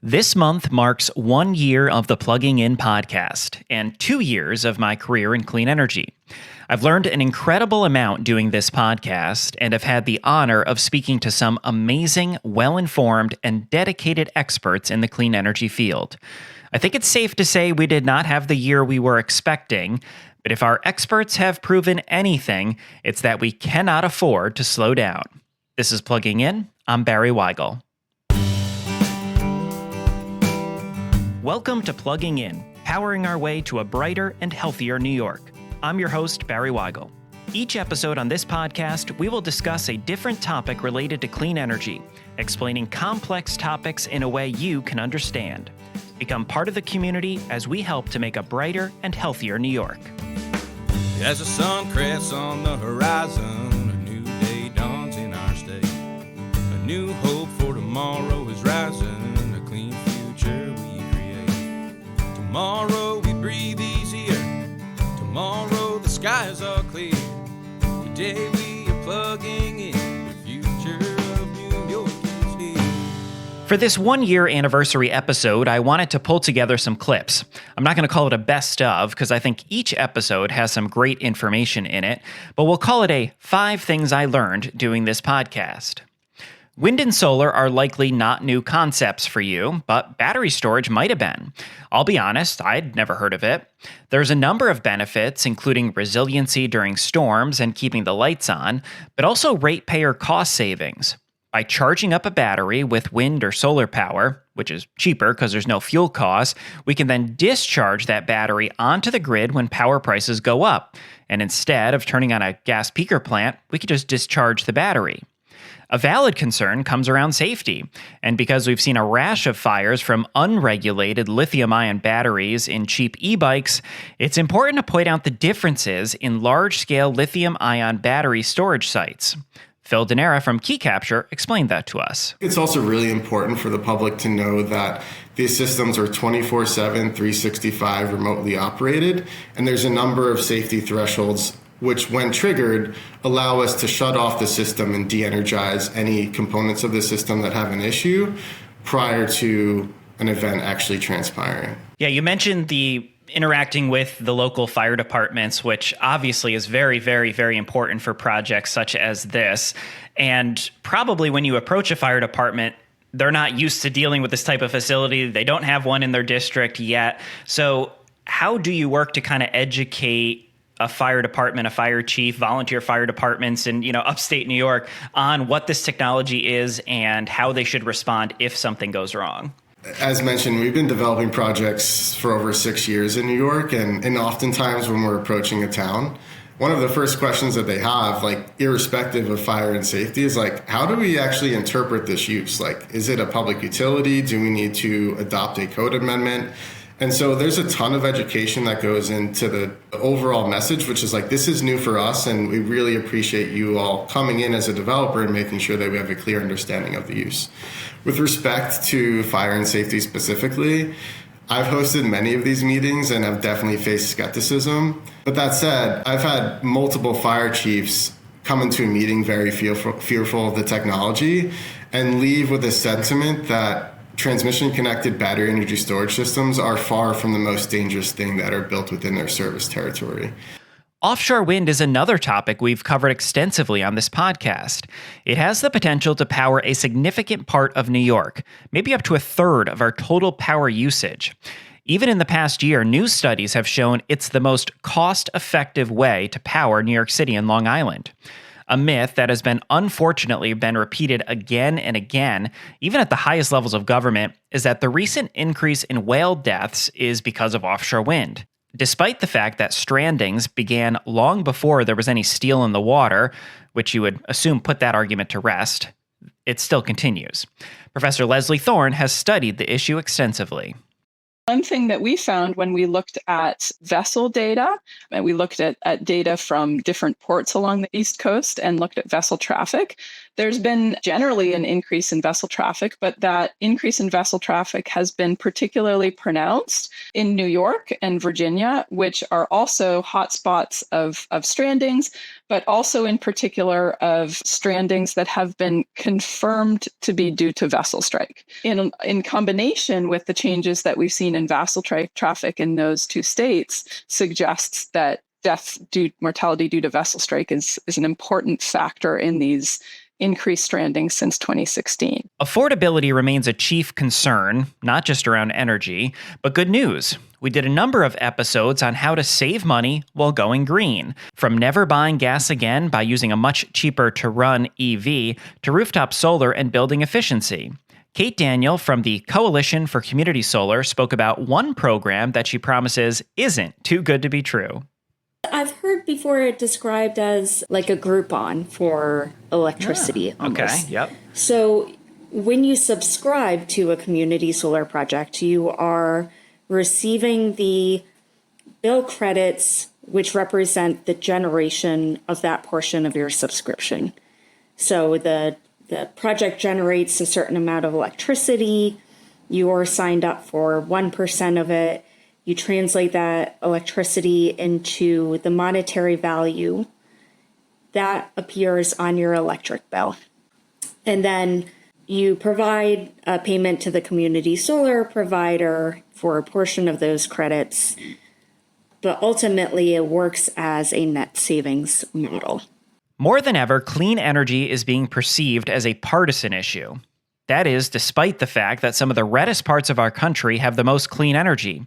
This month marks 1 year of the Plugging In podcast and 2 years of my career in clean energy. I've learned an incredible amount doing this podcast and have had the honor of speaking to some amazing, well-informed, and dedicated experts in the clean energy field. I think it's safe to say we did not have the year we were expecting, but if our experts have proven anything, it's that we cannot afford to slow down. This is Plugging In. I'm Barry Weigel. Welcome to Plugging In, powering our way to a brighter and healthier New York. I'm your host, Barry Weigel. Each episode on this podcast, we will discuss a different topic related to clean energy, explaining complex topics in a way you can understand. Become part of the community as we help to make a brighter and healthier New York. As the sun crests on the horizon, a new day dawns in our state. A new hope for tomorrow is rising, a clean future we create. Tomorrow we breathe easier, tomorrow the skies are clear. Today we are plugging in, the future of New York is here. For this 1 year anniversary episode, I wanted to pull together some clips. I'm not going to call it a best of because I think each episode has some great information in it, but we'll call it a 5 things I learned doing this podcast. Wind and solar are likely not new concepts for you, but battery storage might have been. I'll be honest, I'd never heard of it. There's a number of benefits, including resiliency during storms and keeping the lights on, but also ratepayer cost savings. By charging up a battery with wind or solar power, which is cheaper because there's no fuel cost, we can then discharge that battery onto the grid when power prices go up. And instead of turning on a gas peaker plant, we could just discharge the battery. A valid concern comes around safety, and because we've seen a rash of fires from unregulated lithium-ion batteries in cheap e-bikes, it's important to point out the differences in large-scale lithium-ion battery storage sites. Phil Denara from Key Capture explained that to us. It's also really important for the public to know that these systems are 24/7, 365 remotely operated, and there's a number of safety thresholds which, when triggered, allow us to shut off the system and de-energize any components of the system that have an issue prior to an event actually transpiring. Yeah, you mentioned the interacting with the local fire departments, which obviously is very, very, very important for projects such as this. And probably when you approach a fire department, they're not used to dealing with this type of facility. They don't have one in their district yet. So how do you work to kind of educate a fire department, a fire chief, volunteer fire departments in, upstate New York on what this technology is and how they should respond if something goes wrong? As mentioned, we've been developing projects for over 6 years in New York, and oftentimes when we're approaching a town, one of the first questions that they have, irrespective of fire and safety, is how do we actually interpret this use? Is it a public utility? Do we need to adopt a code amendment? And so there's a ton of education that goes into the overall message, which is this is new for us, and we really appreciate you all coming in as a developer and making sure that we have a clear understanding of the use. With respect to fire and safety specifically, I've hosted many of these meetings and have definitely faced skepticism. But that said, I've had multiple fire chiefs come into a meeting very fearful of the technology and leave with a sentiment that transmission-connected battery energy storage systems are far from the most dangerous thing that are built within their service territory. Offshore wind is another topic we've covered extensively on this podcast. It has the potential to power a significant part of New York, maybe up to a third of our total power usage. Even in the past year, new studies have shown it's the most cost-effective way to power New York City and Long Island. A myth that has unfortunately been repeated again and again, even at the highest levels of government, is that the recent increase in whale deaths is because of offshore wind. Despite the fact that strandings began long before there was any steel in the water, which you would assume put that argument to rest, it still continues. Professor Lesley Thorne has studied the issue extensively. One thing that we found when we looked at vessel data, and we looked at data from different ports along the East Coast and looked at vessel traffic, There's been generally an increase in vessel traffic, but that increase in vessel traffic has been particularly pronounced in New York and Virginia, which are also hotspots of strandings, but also in particular of strandings that have been confirmed to be due to vessel strike. In combination with the changes that we've seen in vessel traffic in those two states suggests that mortality due to vessel strike is an important factor in these increased strandings since 2016. Affordability remains a chief concern, not just around energy, but good news. We did a number of episodes on how to save money while going green, from never buying gas again by using a much cheaper to run EV to rooftop solar and building efficiency. Kate Daniel from the Coalition for Community Solar spoke about one program that she promises isn't too good to be true. I've heard before it described as like a Groupon for electricity. Okay, almost. yep. So when you subscribe to a community solar project, you are receiving the bill credits, which represent the generation of that portion of your subscription. So the project generates a certain amount of electricity. You're signed up for 1% of it. You translate that electricity into the monetary value that appears on your electric bill. And then you provide a payment to the community solar provider for a portion of those credits. But ultimately, it works as a net savings model. More than ever, clean energy is being perceived as a partisan issue. That is, despite the fact that some of the reddest parts of our country have the most clean energy.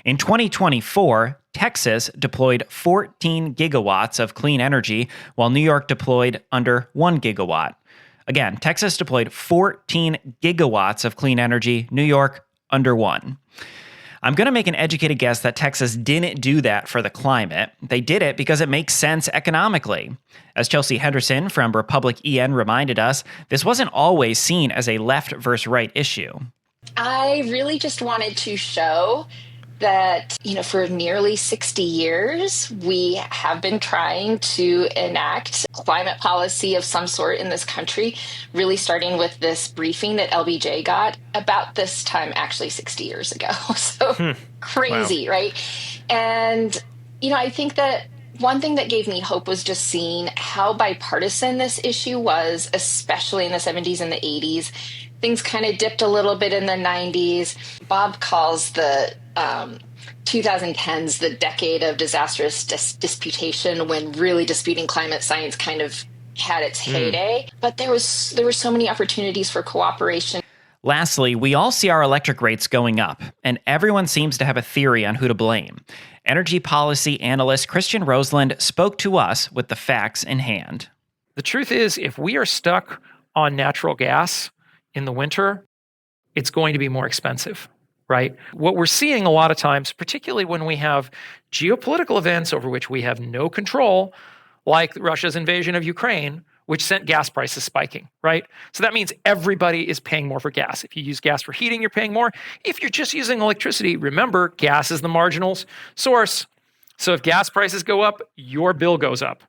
In 2024, Texas deployed 14 gigawatts of clean energy, while New York deployed under 1 gigawatt. Again, Texas deployed 14 gigawatts of clean energy, New York under 1. I'm going to make an educated guess that Texas didn't do that for the climate. They did it because it makes sense economically. As Chelsea Henderson from Republic EN reminded us, this wasn't always seen as a left versus right issue. I really just wanted to show that, for nearly 60 years, we have been trying to enact climate policy of some sort in this country, really starting with this briefing that LBJ got about this time, actually 60 years ago. So crazy, wow. Right? And, I think that one thing that gave me hope was just seeing how bipartisan this issue was, especially in the 70s and the 80s. Things kind of dipped a little bit in the 90s. Bob calls the 2010s the decade of disastrous disputation, when really disputing climate science kind of had its heyday. But there were so many opportunities for cooperation. Lastly, we all see our electric rates going up, and everyone seems to have a theory on who to blame. Energy policy analyst Christian Roselund spoke to us with the facts in hand. The truth is, if we are stuck on natural gas in the winter, it's going to be more expensive, right? What we're seeing a lot of times, particularly when we have geopolitical events over which we have no control, like Russia's invasion of Ukraine, which sent gas prices spiking, right? So that means everybody is paying more for gas. If you use gas for heating, you're paying more. If you're just using electricity, remember, gas is the marginal source. So if gas prices go up, your bill goes up.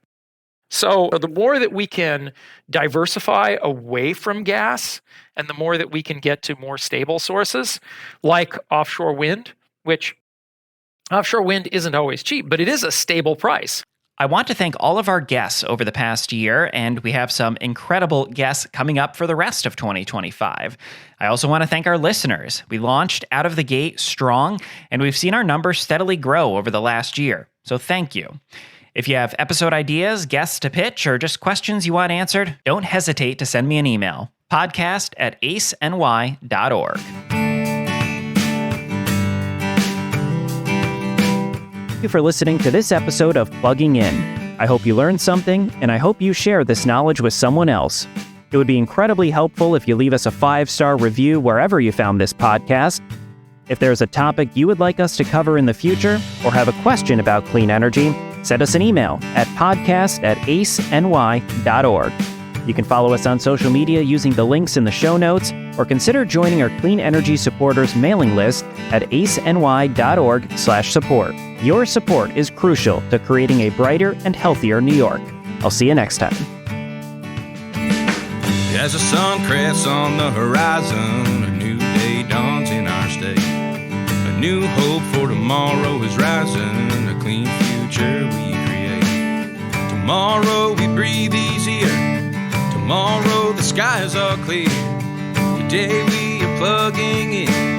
So the more that we can diversify away from gas, and the more that we can get to more stable sources, like offshore wind, which offshore wind isn't always cheap, but it is a stable price. I want to thank all of our guests over the past year, and we have some incredible guests coming up for the rest of 2025. I also want to thank our listeners. We launched out of the gate strong, and we've seen our numbers steadily grow over the last year. So thank you. If you have episode ideas, guests to pitch, or just questions you want answered, don't hesitate to send me an email. podcast@aceny.org. Thank you for listening to this episode of Plugging In. I hope you learned something, and I hope you share this knowledge with someone else. It would be incredibly helpful if you leave us a 5-star review wherever you found this podcast. If there's a topic you would like us to cover in the future, or have a question about clean energy, send us an email at podcast@aceny.org. You can follow us on social media using the links in the show notes, or consider joining our Clean Energy Supporters mailing list at aceny.org/support. Your support is crucial to creating a brighter and healthier New York. I'll see you next time. As the sun crests on the horizon, a new day dawns in our state. A new hope for tomorrow is rising, a clean future we create. Tomorrow we breathe easier, tomorrow the skies are clear. Today we are plugging in